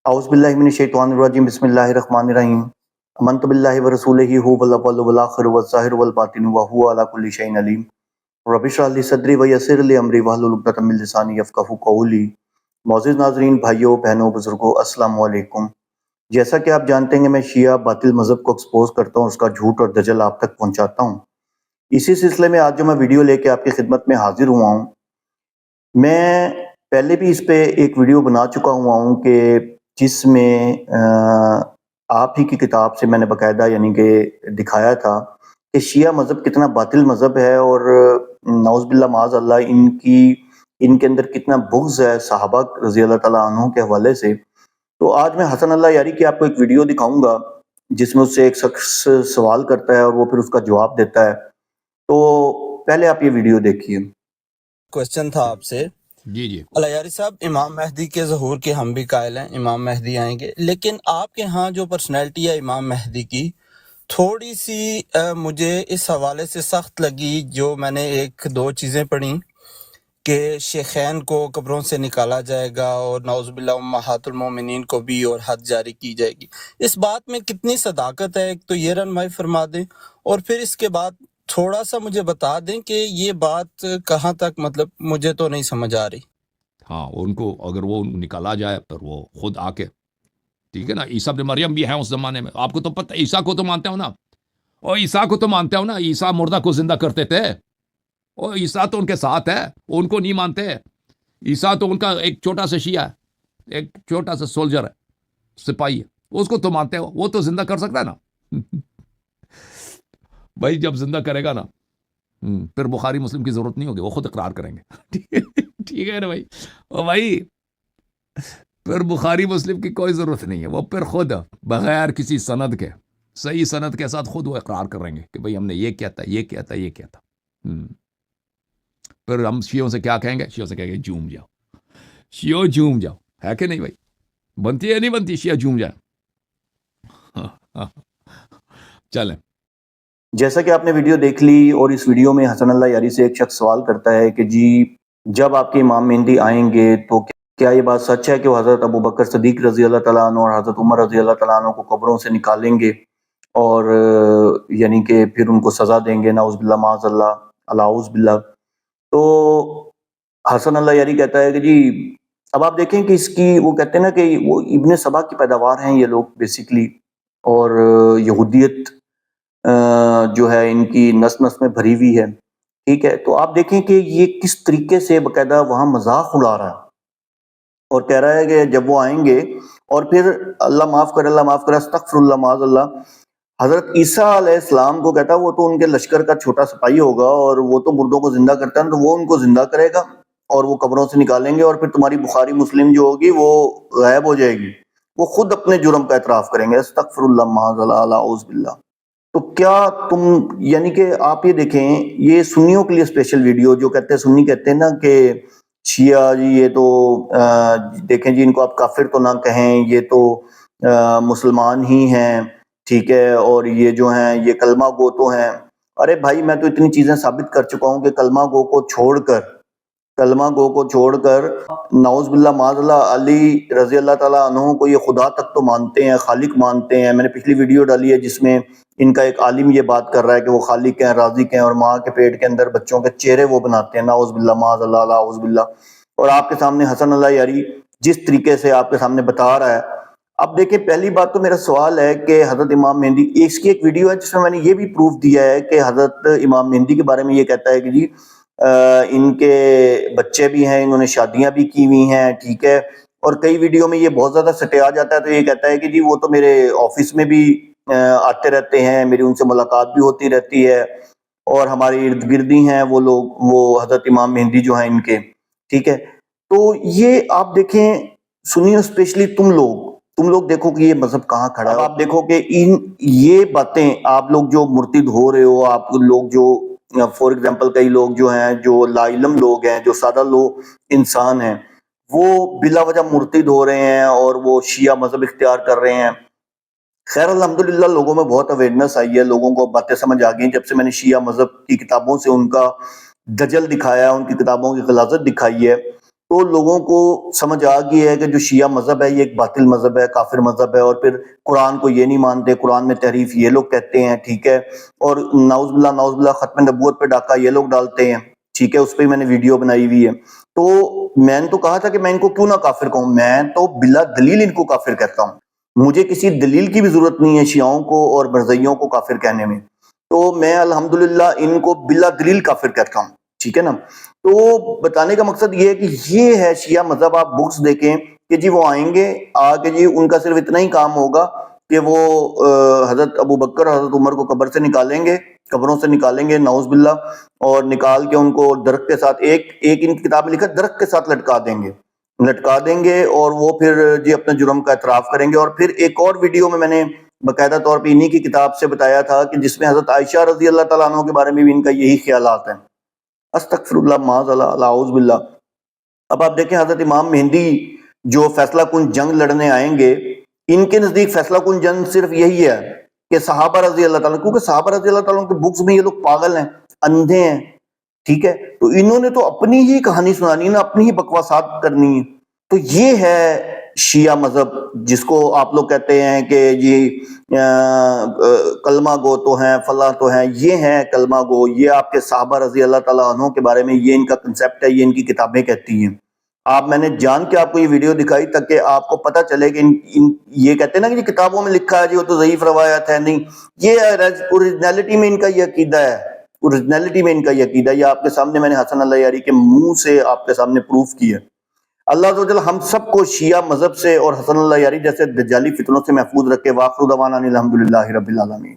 اعوذ باللہ من الشیطان الرجیم بسم اللہ الرحمن الرحیم آمنت باللہ ورسولہ هو الاول والآخر والظاہر والباطن وهو علی کل شیء علیم رب اشرح لی صدری ویسر لی امری واحلل عقدۃ من لسانی یفقہوا قولی۔ معزز ناظرین، بھائیوں، بہنوں، بزرگوں، السلام علیکم۔ جیسا کہ آپ جانتے ہیں کہ میں شیعہ باطل مذہب کو ایکسپوز کرتا ہوں، اس کا جھوٹ اور دجل آپ تک پہنچاتا ہوں۔ اسی سلسلے میں آج جو میں ویڈیو لے کے آپ کی خدمت میں حاضر ہوا ہوں، میں پہلے بھی اس پہ ایک ویڈیو بنا چکا ہوا ہوں کہ جس میں آپ ہی کی کتاب سے میں نے باقاعدہ یعنی کہ دکھایا تھا کہ شیعہ مذہب کتنا باطل مذہب ہے، اور نعوذ باللہ معاذ اللہ ان کے اندر کتنا بغض ہے صحابہ رضی اللہ تعالیٰ عنہ کے حوالے سے۔ تو آج میں حسن اللہ یاری کی آپ کو ایک ویڈیو دکھاؤں گا جس میں اس سے ایک شخص سوال کرتا ہے اور وہ پھر اس کا جواب دیتا ہے۔ تو پہلے آپ یہ ویڈیو دیکھیے۔ کوشچن تھا آپ سے جی الیاری صاحب، امام مہدی کے ظہور کے ہم بھی قائل ہیں، امام مہدی آئیں گے، لیکن آپ کے ہاں جو پرسنالٹی ہے امام مہدی کی تھوڑی سی مجھے اس حوالے سے سخت لگی، جو میں نے ایک دو چیزیں پڑھیں کہ شیخین کو قبروں سے نکالا جائے گا اور نعوذ باللہ امہات المومنین کو بھی، اور حد جاری کی جائے گی۔ اس بات میں کتنی صداقت ہے، ایک تو یہ رہنمائی فرما دیں، اور پھر اس کے بعد تھوڑا سا مجھے بتا دیں کہ یہ بات کہاں تک، مطلب مجھے تو نہیں سمجھ آ رہی۔ ہاں، ان کو اگر وہ نکالا جائے پر وہ خود آ کے، ٹھیک ہے نا، عیسیٰ ابن مریم بھی ہیں اس زمانے میں، آپ کو تو پتہ، عیسیٰ کو تو مانتے ہو نا، اور عیسیٰ کو تو مانتے ہو نا، عیسیٰ مردہ کو زندہ کرتے تھے، اور عیسیٰ تو ان کے ساتھ ہے، ان کو نہیں مانتے۔ عیسیٰ تو ان کا ایک چھوٹا سا شیعہ ہے، ایک چھوٹا سا سولجر ہے، سپاہی ہے، اس کو تو مانتے ہو، وہ تو زندہ کر سکتا ہے نا۔ بھائی جب زندہ کرے گا نا، پھر بخاری مسلم کی ضرورت نہیں ہوگی، وہ خود اقرار کریں گے۔ ٹھیک ہے نا بھائی، اور بھائی پھر بخاری مسلم کی کوئی ضرورت نہیں ہے، وہ پھر خود بغیر کسی سند کے، صحیح سند کے ساتھ خود وہ اقرار کریں گے کہ بھائی ہم نے یہ کیا تھا، یہ کیا تھا، یہ کیا تھا۔ پھر ہم شیعوں سے کیا کہیں گے؟ شیعوں سے کہیں گے جھوم جاؤ، شیعوں جھوم جاؤ، ہے کہ نہیں بھائی؟ بنتی ہے نہیں بنتی شیعہ جھوم جائے؟ چلیں۔ جیسا کہ آپ نے ویڈیو دیکھ لی، اور اس ویڈیو میں حسن اللہ یاری سے ایک شخص سوال کرتا ہے کہ جی جب آپ کے امام مہدی آئیں گے تو کیا یہ بات سچ ہے کہ وہ حضرت ابوبکر صدیق رضی اللہ تعالیٰ عنہ اور حضرت عمر رضی اللہ تعالیٰ عنہ کو قبروں سے نکالیں گے اور یعنی کہ پھر ان کو سزا دیں گے، نعوذ باللہ معاذ اللہ، الاعوذ باللہ؟ تو حسن اللہ یاری کہتا ہے کہ جی اب آپ دیکھیں کہ اس کی، وہ کہتے ہیں نا کہ وہ ابن سبا کی پیداوار ہیں یہ لوگ بیسیکلی، اور یہودیت جو ہے ان کی نس نس میں بھری ہوئی ہے، ٹھیک ہے؟ تو آپ دیکھیں کہ یہ کس طریقے سے باقاعدہ وہاں مذاق اڑا رہا ہے، اور کہہ رہا ہے کہ جب وہ آئیں گے، اور پھر اللہ معاف کرے، اللہ معاف کرے، استغفر اللہ معاذ اللہ، حضرت عیسیٰ علیہ السلام کو کہتا ہے وہ تو ان کے لشکر کا چھوٹا سپاہی ہوگا، اور وہ تو مردوں کو زندہ کرتا ہے، تو وہ ان کو زندہ کرے گا اور وہ قبروں سے نکالیں گے، اور پھر تمہاری بخاری مسلم جو ہوگی وہ غائب ہو جائے گی، وہ خود اپنے جرم کا اعتراف کریں گے، استغفر اللہ معاذ اللہ، اعوذ باللہ۔ تو کیا تم، یعنی کہ آپ یہ دیکھیں، یہ سنیوں کے لیے اسپیشل ویڈیو، جو کہتے ہیں سنی کہتے ہیں نا کہ شیعہ جی یہ تو دیکھیں جی ان کو آپ کافر تو نہ کہیں، یہ تو مسلمان ہی ہیں، ٹھیک ہے، اور یہ جو ہیں یہ کلمہ گو تو ہیں۔ ارے بھائی میں تو اتنی چیزیں ثابت کر چکا ہوں کہ کلمہ گو کو چھوڑ کر نعوذ باللہ معاذ اللہ علی رضی اللہ تعالیٰ عنہ کو یہ خدا تک تو مانتے ہیں، خالق مانتے ہیں۔ میں نے پچھلی ویڈیو ڈالی ہے جس میں ان کا ایک عالم یہ بات کر رہا ہے کہ وہ خالق ہیں، رازق ہیں، اور ماں کے پیٹ کے اندر بچوں کے چہرے وہ بناتے ہیں، نعوذ باللہ معاذ اللہ، اعوذ باللہ۔ اور آپ کے سامنے حسن اللہ یاری جس طریقے سے آپ کے سامنے بتا رہا ہے، اب دیکھیں پہلی بات تو میرا سوال ہے کہ حضرت امام مہدی، اس کی ایک ویڈیو ہے جس میں نے یہ بھی پروف دیا ہے کہ حضرت امام مہدی کے بارے میں یہ کہتا ہے کہ جی ان کے بچے بھی ہیں، انہوں نے شادیاں بھی کی ہوئی ہیں، ٹھیک ہے، اور کئی ویڈیو میں یہ بہت زیادہ سٹیا جاتا ہے، تو یہ کہتا ہے کہ جی وہ تو میرے آفس میں بھی آتے رہتے ہیں، میری ان سے ملاقات بھی ہوتی رہتی ہے، اور ہماری ارد گردی ہیں وہ لوگ، وہ حضرت امام مہدی جو ہیں ان کے، ٹھیک ہے۔ تو یہ آپ دیکھیں سنیو، اسپیشلی تم لوگ دیکھو کہ یہ مذہب کہاں کھڑا ہے۔ آپ دیکھو کہ یہ باتیں آپ لوگ جو مرتد ہو رہے ہو، آپ لوگ جو فور ایگزامپل کئی لوگ جو ہیں، جو لا علم لوگ ہیں، جو سادہ لوگ انسان ہیں، وہ بلا وجہ مرتد ہو رہے ہیں اور وہ شیعہ مذہب اختیار کر رہے ہیں۔ خیر الحمدللہ لوگوں میں بہت اویئرنیس آئی ہے، لوگوں کو باتیں سمجھ آ گئی جب سے میں نے شیعہ مذہب کی کتابوں سے ان کا دجل دکھایا ہے، ان کی کتابوں کی غلاظت دکھائی ہے۔ تو لوگوں کو سمجھ آ گئی ہے کہ جو شیعہ مذہب ہے یہ ایک باطل مذہب ہے، کافر مذہب ہے، اور پھر قرآن کو یہ نہیں مانتے، قرآن میں تحریف یہ لوگ کہتے ہیں، ٹھیک ہے، اور نعوذ باللہ ختم نبوت پہ ڈاکہ یہ لوگ ڈالتے ہیں، ٹھیک ہے، اس پہ میں نے ویڈیو بنائی ہوئی ہے۔ تو میں نے تو کہا تھا کہ میں ان کو کیوں نہ کافر کہوں، میں تو بلا دلیل ان کو کافر کہتا ہوں، مجھے کسی دلیل کی بھی ضرورت نہیں ہے شیعوں کو اور برزیوں کو کافر کہنے میں، تو میں الحمدللہ ان کو بلا دلیل کافر کہتا ہوں، ٹھیک ہے نا۔ تو بتانے کا مقصد یہ ہے کہ یہ ہے شیعہ مذہب۔ آپ بکس دیکھیں کہ جی وہ آئیں گے، آ کے جی ان کا صرف اتنا ہی کام ہوگا کہ وہ حضرت ابو بکر حضرت عمر کو قبر سے نکالیں گے، قبروں سے نکالیں گے نعوذ باللہ، اور نکال کے ان کو درخت کے ساتھ ایک ان کی کتاب میں لکھا درخت کے ساتھ لٹکا دیں گے اور وہ پھر جی اپنے جرم کا اعتراف کریں گے۔ اور پھر ایک اور ویڈیو میں نے باقاعدہ طور پہ انہی کی کتاب سے بتایا تھا کہ جس میں حضرت عائشہ رضی اللہ تعالیٰ عنہ کے بارے میں بھی ان کا یہی خیالات ہیں، استغفر اللہ معاذ اللہ اعوذ باللہ۔ اب آپ دیکھیں حضرت امام مہدی جو فیصلہ کن جنگ لڑنے آئیں گے، ان کے نزدیک فیصلہ کن جنگ صرف یہی ہے کہ صحابہ رضی اللہ تعالیٰ، کیونکہ صحابہ رضی اللہ تعالیٰ کے بکس میں یہ لوگ پاگل ہیں، اندھے ہیں، ٹھیک ہے، تو انہوں نے تو اپنی ہی کہانی سنانی نا، اپنی ہی بکواسات کرنی ہے۔ تو یہ ہے شیعہ مذہب، جس کو آپ لوگ کہتے ہیں کہ جی کلمہ گو تو ہیں، فلاں تو ہیں، یہ ہیں کلمہ گو، یہ آپ کے صحابہ رضی اللہ تعالیٰ عنہ کے بارے میں یہ ان کا کنسیپٹ ہے، یہ ان کی کتابیں کہتی ہیں۔ میں نے جان کے آپ کو یہ ویڈیو دکھائی تاکہ آپ کو پتہ چلے کہ یہ کہتے ہیں نا کہ کتابوں میں لکھا ہے جی وہ تو ضعیف روایت ہے، نہیں، یہ اوریجنلٹی میں ان کا یہ عقیدہ ہے، اوریجنلٹی میں ان کا یہ عقیدہ ہے، یہ آپ کے سامنے میں نے حسن اللہ یاری کے منہ سے آپ کے سامنے پروف کیا۔ اللہ عز و جل ہم سب کو شیعہ مذہب سے اور حسن اللہ یاری جیسے دجالی فتنوں سے محفوظ رکھے۔ وآخر دعوانا الحمدللہ رب العالمین۔